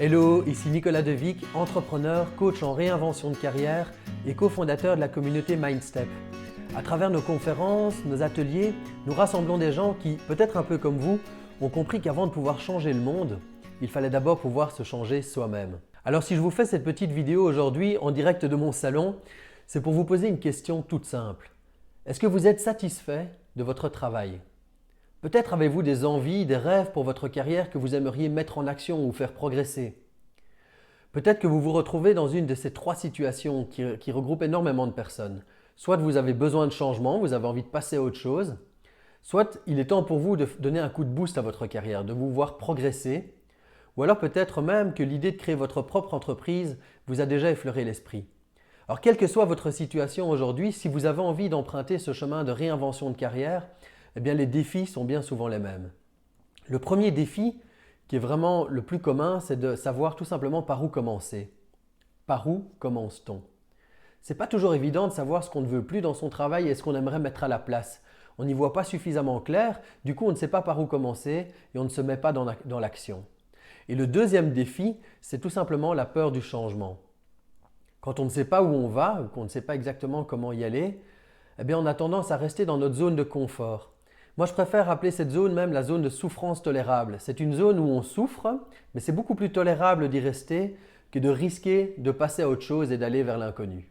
Hello, ici Nicolas Devic, entrepreneur, coach en réinvention de carrière et cofondateur de la communauté MindStep. À travers nos conférences, nos ateliers, nous rassemblons des gens qui, peut-être un peu comme vous, ont compris qu'avant de pouvoir changer le monde, il fallait d'abord pouvoir se changer soi-même. Alors si je vous fais cette petite vidéo aujourd'hui en direct de mon salon, c'est pour vous poser une question toute simple. Est-ce que vous êtes satisfait de votre travail ? Peut-être avez-vous des envies, des rêves pour votre carrière que vous aimeriez mettre en action ou faire progresser. Peut-être que vous vous retrouvez dans une de ces trois situations qui regroupent énormément de personnes. Soit vous avez besoin de changement, vous avez envie de passer à autre chose, soit il est temps pour vous de donner un coup de boost à votre carrière, de vous voir progresser, ou alors peut-être même que l'idée de créer votre propre entreprise vous a déjà effleuré l'esprit. Alors quelle que soit votre situation aujourd'hui, si vous avez envie d'emprunter ce chemin de réinvention de carrière, eh bien les défis sont bien souvent les mêmes. Le premier défi, qui est vraiment le plus commun, c'est de savoir tout simplement par où commencer. Par où commence-t-on ? C'est pas toujours évident de savoir ce qu'on ne veut plus dans son travail et ce qu'on aimerait mettre à la place. On n'y voit pas suffisamment clair, du coup on ne sait pas par où commencer et on ne se met pas dans l'action. Et le deuxième défi, c'est tout simplement la peur du changement. Quand on ne sait pas où on va ou qu'on ne sait pas exactement comment y aller, eh bien on a tendance à rester dans notre zone de confort. Moi, je préfère appeler cette zone même la zone de souffrance tolérable. C'est une zone où on souffre, mais c'est beaucoup plus tolérable d'y rester que de risquer de passer à autre chose et d'aller vers l'inconnu.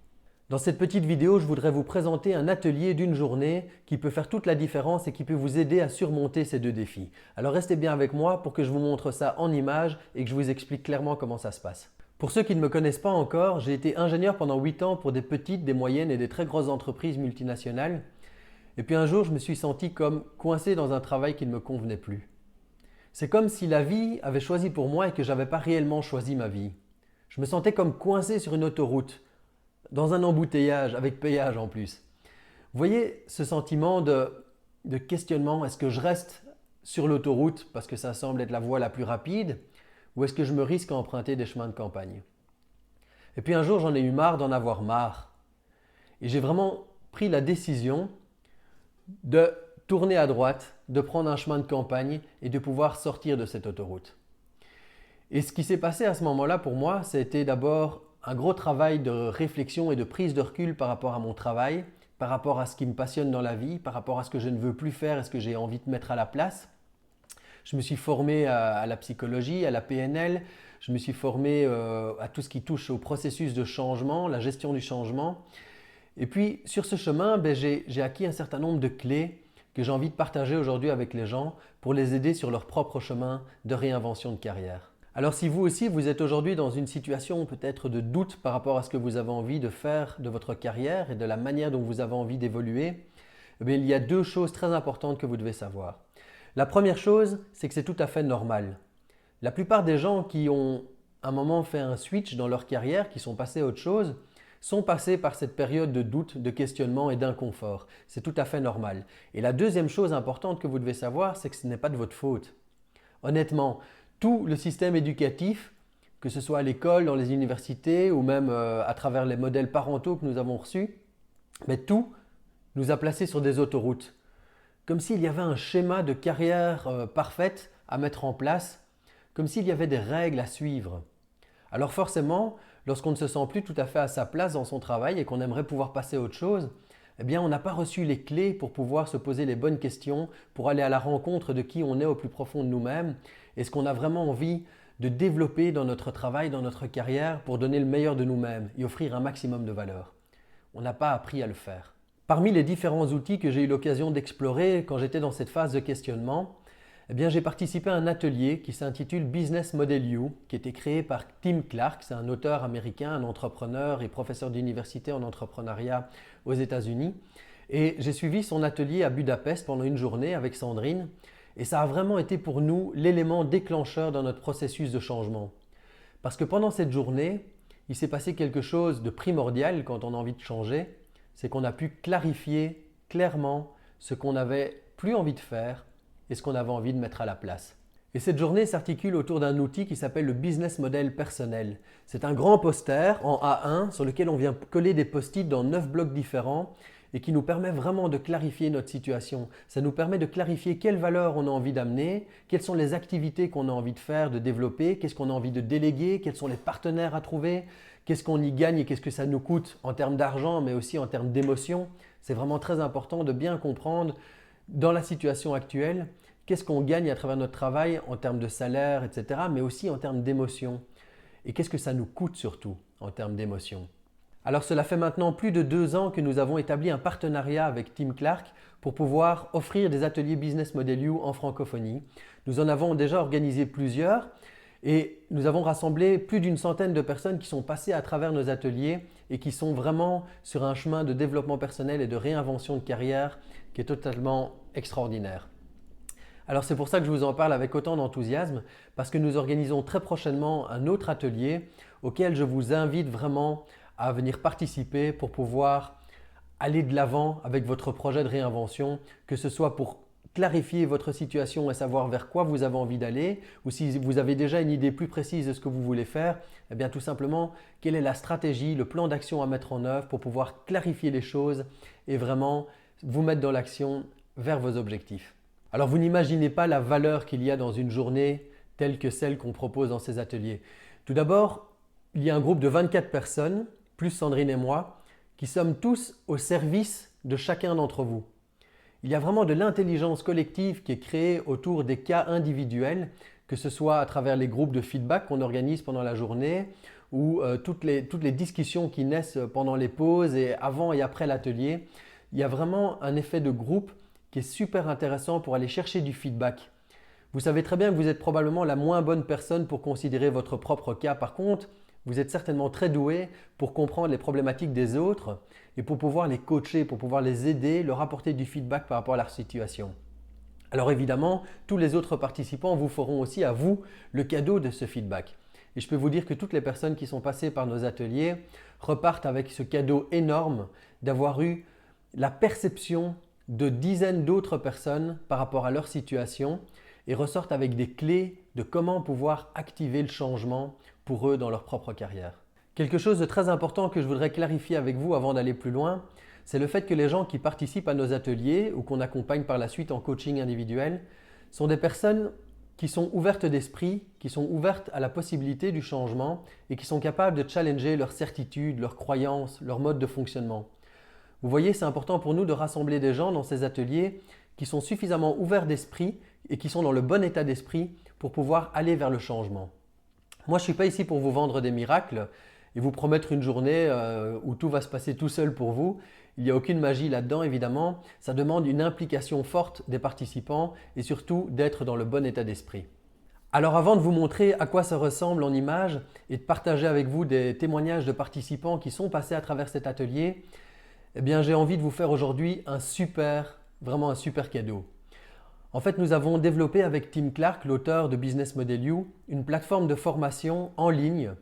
Dans cette petite vidéo, je voudrais vous présenter un atelier d'une journée qui peut faire toute la différence et qui peut vous aider à surmonter ces deux défis. Alors restez bien avec moi pour que je vous montre ça en images et que je vous explique clairement comment ça se passe. Pour ceux qui ne me connaissent pas encore, j'ai été ingénieur pendant 8 ans pour des petites, des moyennes et des très grosses entreprises multinationales. Et puis un jour, je me suis senti comme coincé dans un travail qui ne me convenait plus. C'est comme si la vie avait choisi pour moi et que je n'avais pas réellement choisi ma vie. Je me sentais comme coincé sur une autoroute, dans un embouteillage, avec péage en plus. Vous voyez ce sentiment de questionnement, est-ce que je reste sur l'autoroute parce que ça semble être la voie la plus rapide, ou est-ce que je me risque à emprunter des chemins de campagne ? Et puis un jour, j'en ai eu marre d'en avoir marre. Et j'ai vraiment pris la décision de tourner à droite, de prendre un chemin de campagne et de pouvoir sortir de cette autoroute. Et ce qui s'est passé à ce moment-là pour moi, c'était d'abord un gros travail de réflexion et de prise de recul par rapport à mon travail, par rapport à ce qui me passionne dans la vie, par rapport à ce que je ne veux plus faire et ce que j'ai envie de mettre à la place. Je me suis formé à la psychologie, à la PNL, je me suis formé à tout ce qui touche au processus de changement, la gestion du changement. Et puis sur ce chemin, j'ai acquis un certain nombre de clés que j'ai envie de partager aujourd'hui avec les gens pour les aider sur leur propre chemin de réinvention de carrière. Alors si vous aussi vous êtes aujourd'hui dans une situation peut-être de doute par rapport à ce que vous avez envie de faire de votre carrière et de la manière dont vous avez envie d'évoluer, il y a deux choses très importantes que vous devez savoir. La première chose, c'est que c'est tout à fait normal. La plupart des gens qui ont à un moment fait un switch dans leur carrière, qui sont passés à autre chose, sont passés par cette période de doute, de questionnement et d'inconfort. C'est tout à fait normal. Et la deuxième chose importante que vous devez savoir, c'est que ce n'est pas de votre faute. Honnêtement, tout le système éducatif, que ce soit à l'école, dans les universités ou même à travers les modèles parentaux que nous avons reçus, mais tout nous a placés sur des autoroutes. Comme s'il y avait un schéma de carrière parfaite à mettre en place, comme s'il y avait des règles à suivre. Alors forcément, lorsqu'on ne se sent plus tout à fait à sa place dans son travail et qu'on aimerait pouvoir passer à autre chose, eh bien on n'a pas reçu les clés pour pouvoir se poser les bonnes questions, pour aller à la rencontre de qui on est au plus profond de nous-mêmes et ce qu'on a vraiment envie de développer dans notre travail, dans notre carrière pour donner le meilleur de nous-mêmes et offrir un maximum de valeur. On n'a pas appris à le faire. Parmi les différents outils que j'ai eu l'occasion d'explorer quand j'étais dans cette phase de questionnement, eh bien, j'ai participé à un atelier qui s'intitule Business Model You, qui a été créé par Tim Clark. C'est un auteur américain, un entrepreneur et professeur d'université en entrepreneuriat aux États-Unis. Et j'ai suivi son atelier à Budapest pendant une journée avec Sandrine. Et ça a vraiment été pour nous l'élément déclencheur dans notre processus de changement. Parce que pendant cette journée, il s'est passé quelque chose de primordial quand on a envie de changer. C'est qu'on a pu clarifier clairement ce qu'on n'avait plus envie de faire et ce qu'on avait envie de mettre à la place. Et cette journée s'articule autour d'un outil qui s'appelle le business model personnel. C'est un grand poster en A1 sur lequel on vient coller des post-it dans 9 blocs différents et qui nous permet vraiment de clarifier notre situation. Ça nous permet de clarifier quelles valeurs on a envie d'amener, quelles sont les activités qu'on a envie de faire, de développer, qu'est-ce qu'on a envie de déléguer, quels sont les partenaires à trouver, qu'est-ce qu'on y gagne et qu'est-ce que ça nous coûte en termes d'argent, mais aussi en termes d'émotion. C'est vraiment très important de bien comprendre dans la situation actuelle, qu'est-ce qu'on gagne à travers notre travail en termes de salaire, etc., mais aussi en termes d'émotion. Et qu'est-ce que ça nous coûte surtout en termes d'émotion. Alors cela fait maintenant plus de 2 ans que nous avons établi un partenariat avec Tim Clark pour pouvoir offrir des ateliers Business Model You en francophonie. Nous en avons déjà organisé plusieurs et nous avons rassemblé plus d'une centaine de personnes qui sont passées à travers nos ateliers et qui sont vraiment sur un chemin de développement personnel et de réinvention de carrière qui est totalement extraordinaire. Alors c'est pour ça que je vous en parle avec autant d'enthousiasme parce que nous organisons très prochainement un autre atelier auquel je vous invite vraiment à venir participer pour pouvoir aller de l'avant avec votre projet de réinvention, que ce soit pour clarifier votre situation et savoir vers quoi vous avez envie d'aller, ou si vous avez déjà une idée plus précise de ce que vous voulez faire, eh bien tout simplement, quelle est la stratégie, le plan d'action à mettre en œuvre pour pouvoir clarifier les choses et vraiment vous mettre dans l'action vers vos objectifs. Alors vous n'imaginez pas la valeur qu'il y a dans une journée telle que celle qu'on propose dans ces ateliers. Tout d'abord, il y a un groupe de 24 personnes, plus Sandrine et moi, qui sommes tous au service de chacun d'entre vous. Il y a vraiment de l'intelligence collective qui est créée autour des cas individuels, que ce soit à travers les groupes de feedback qu'on organise pendant la journée ou toutes les discussions qui naissent pendant les pauses et avant et après l'atelier. Il y a vraiment un effet de groupe qui est super intéressant pour aller chercher du feedback. Vous savez très bien que vous êtes probablement la moins bonne personne pour considérer votre propre cas. Par contre, vous êtes certainement très doué pour comprendre les problématiques des autres et pour pouvoir les coacher, pour pouvoir les aider, leur apporter du feedback par rapport à leur situation. Alors évidemment, tous les autres participants vous feront aussi à vous le cadeau de ce feedback. Et je peux vous dire que toutes les personnes qui sont passées par nos ateliers repartent avec ce cadeau énorme d'avoir eu la perception de dizaines d'autres personnes par rapport à leur situation et ressortent avec des clés de comment pouvoir activer le changement pour eux dans leur propre carrière. Quelque chose de très important que je voudrais clarifier avec vous avant d'aller plus loin, c'est le fait que les gens qui participent à nos ateliers ou qu'on accompagne par la suite en coaching individuel sont des personnes qui sont ouvertes d'esprit, qui sont ouvertes à la possibilité du changement et qui sont capables de challenger leurs certitudes, leurs croyances, leur mode de fonctionnement. Vous voyez, c'est important pour nous de rassembler des gens dans ces ateliers qui sont suffisamment ouverts d'esprit et qui sont dans le bon état d'esprit pour pouvoir aller vers le changement. Moi, je ne suis pas ici pour vous vendre des miracles et vous promettre une journée où tout va se passer tout seul pour vous. Il n'y a aucune magie là-dedans, évidemment. Ça demande une implication forte des participants et surtout d'être dans le bon état d'esprit. Alors avant de vous montrer à quoi ça ressemble en images et de partager avec vous des témoignages de participants qui sont passés à travers cet atelier, eh bien, j'ai envie de vous faire aujourd'hui vraiment un super cadeau. En fait, nous avons développé avec Tim Clark, l'auteur de Business Model You, une plateforme de formation en ligne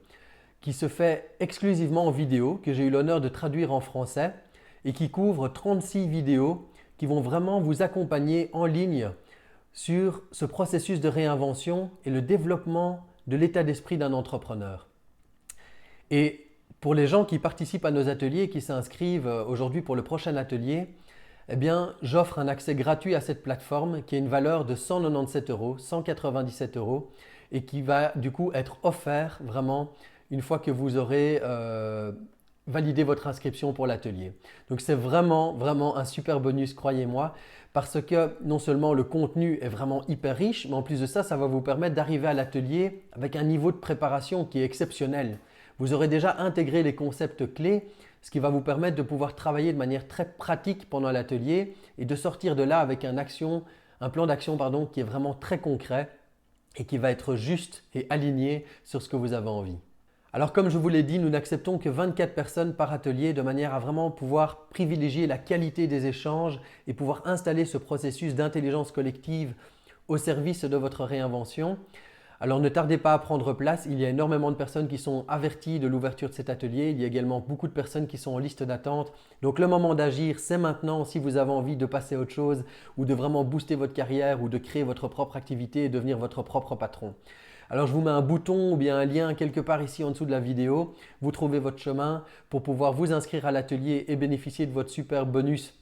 qui se fait exclusivement en vidéo, que j'ai eu l'honneur de traduire en français et qui couvre 36 vidéos qui vont vraiment vous accompagner en ligne sur ce processus de réinvention et le développement de l'état d'esprit d'un entrepreneur. Et pour les gens qui participent à nos ateliers et qui s'inscrivent aujourd'hui pour le prochain atelier, eh bien, j'offre un accès gratuit à cette plateforme qui a une valeur de 197 €, 197 € et qui va du coup être offert vraiment une fois que vous aurez validé votre inscription pour l'atelier. Donc c'est vraiment un super bonus, croyez-moi, parce que non seulement le contenu est vraiment hyper riche, mais en plus de ça, ça va vous permettre d'arriver à l'atelier avec un niveau de préparation qui est exceptionnel. Vous aurez déjà intégré les concepts clés, ce qui va vous permettre de pouvoir travailler de manière très pratique pendant l'atelier et de sortir de là avec un plan d'action qui est vraiment très concret et qui va être juste et aligné sur ce que vous avez envie. Alors comme je vous l'ai dit, nous n'acceptons que 24 personnes par atelier de manière à vraiment pouvoir privilégier la qualité des échanges et pouvoir installer ce processus d'intelligence collective au service de votre réinvention. Alors ne tardez pas à prendre place, il y a énormément de personnes qui sont averties de l'ouverture de cet atelier, il y a également beaucoup de personnes qui sont en liste d'attente. Donc le moment d'agir, c'est maintenant si vous avez envie de passer à autre chose ou de vraiment booster votre carrière ou de créer votre propre activité et devenir votre propre patron. Alors je vous mets un bouton ou bien un lien quelque part ici en dessous de la vidéo. Vous trouvez votre chemin pour pouvoir vous inscrire à l'atelier et bénéficier de votre super bonus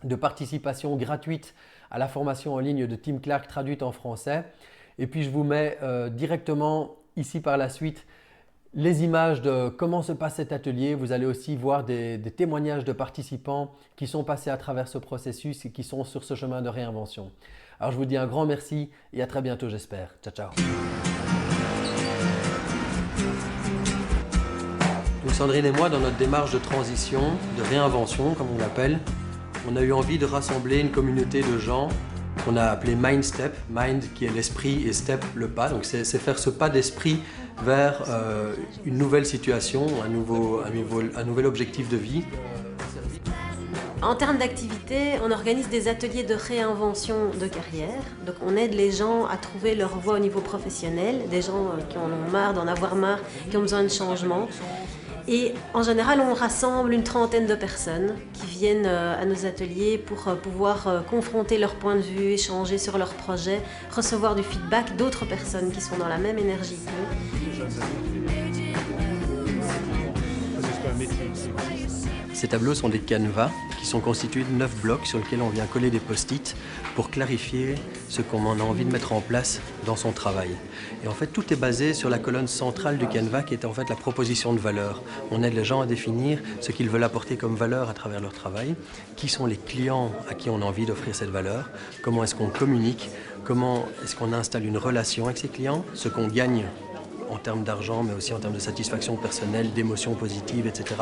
de participation gratuite à la formation en ligne de Tim Clark traduite en français. Et puis je vous mets directement ici par la suite les images de comment se passe cet atelier. Vous allez aussi voir des témoignages de participants qui sont passés à travers ce processus et qui sont sur ce chemin de réinvention. Alors je vous dis un grand merci et à très bientôt j'espère. Ciao, ciao. Donc Sandrine et moi, dans notre démarche de transition, de réinvention comme on l'appelle, on a eu envie de rassembler une communauté de gens qu'on a appelé MindStep, Mind qui est l'esprit et Step le pas. Donc c'est faire ce pas d'esprit vers une nouvelle situation, un nouvel objectif de vie. En termes d'activité, on organise des ateliers de réinvention de carrière. Donc on aide les gens à trouver leur voie au niveau professionnel, des gens qui en ont marre, d'en avoir marre, qui ont besoin de changement. Et en général, on rassemble une trentaine de personnes qui viennent à nos ateliers pour pouvoir confronter leur point de vue, échanger sur leurs projets, recevoir du feedback d'autres personnes qui sont dans la même énergie que nous. Ces tableaux sont des canevas qui sont constitués de 9 blocs sur lesquels on vient coller des post-it pour clarifier ce qu'on a envie de mettre en place dans son travail. Et en fait, tout est basé sur la colonne centrale du canevas qui est en fait la proposition de valeur. On aide les gens à définir ce qu'ils veulent apporter comme valeur à travers leur travail, qui sont les clients à qui on a envie d'offrir cette valeur, comment est-ce qu'on communique, comment est-ce qu'on installe une relation avec ses clients, ce qu'on gagne en termes d'argent, mais aussi en termes de satisfaction personnelle, d'émotions positives, etc.,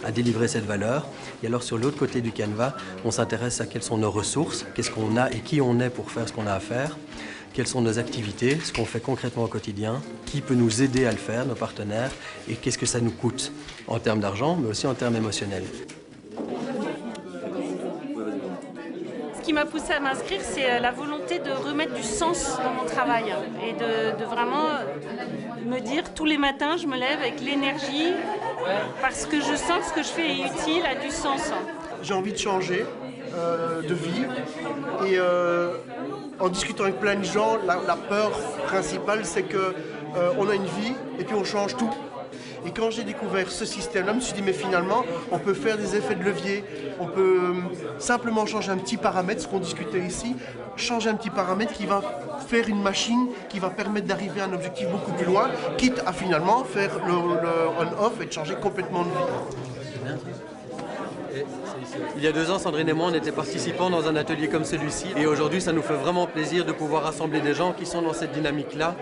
à délivrer cette valeur. Et alors sur l'autre côté du canevas, on s'intéresse à quelles sont nos ressources, qu'est-ce qu'on a et qui on est pour faire ce qu'on a à faire, quelles sont nos activités, ce qu'on fait concrètement au quotidien, qui peut nous aider à le faire, nos partenaires, et qu'est-ce que ça nous coûte en termes d'argent, mais aussi en termes émotionnels. Ce qui m'a poussée à m'inscrire, c'est la volonté de remettre du sens dans mon travail et de vraiment me dire tous les matins, je me lève avec l'énergie parce que je sens que ce que je fais est utile, a du sens. J'ai envie de changer de vie et en discutant avec plein de gens, la peur principale c'est qu'on a une vie et puis on change tout. Et quand j'ai découvert ce système-là, je me suis dit mais finalement on peut faire des effets de levier, on peut simplement changer un petit paramètre, ce qu'on discutait ici, changer un petit paramètre qui va faire une machine qui va permettre d'arriver à un objectif beaucoup plus loin, quitte à finalement faire le on-off et de changer complètement de vie. Il y a 2 ans, Sandrine et moi, on était participants dans un atelier comme celui-ci. Et aujourd'hui, ça nous fait vraiment plaisir de pouvoir rassembler des gens qui sont dans cette dynamique-là.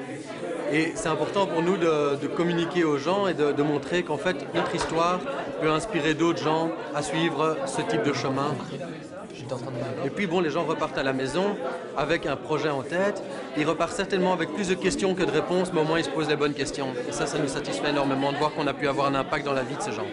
Et c'est important pour nous de communiquer aux gens et de montrer qu'en fait, notre histoire peut inspirer d'autres gens à suivre ce type de chemin. Et puis bon, les gens repartent à la maison avec un projet en tête. Ils repartent certainement avec plus de questions que de réponses, mais au moins ils se posent les bonnes questions. Et ça nous satisfait énormément de voir qu'on a pu avoir un impact dans la vie de ces gens.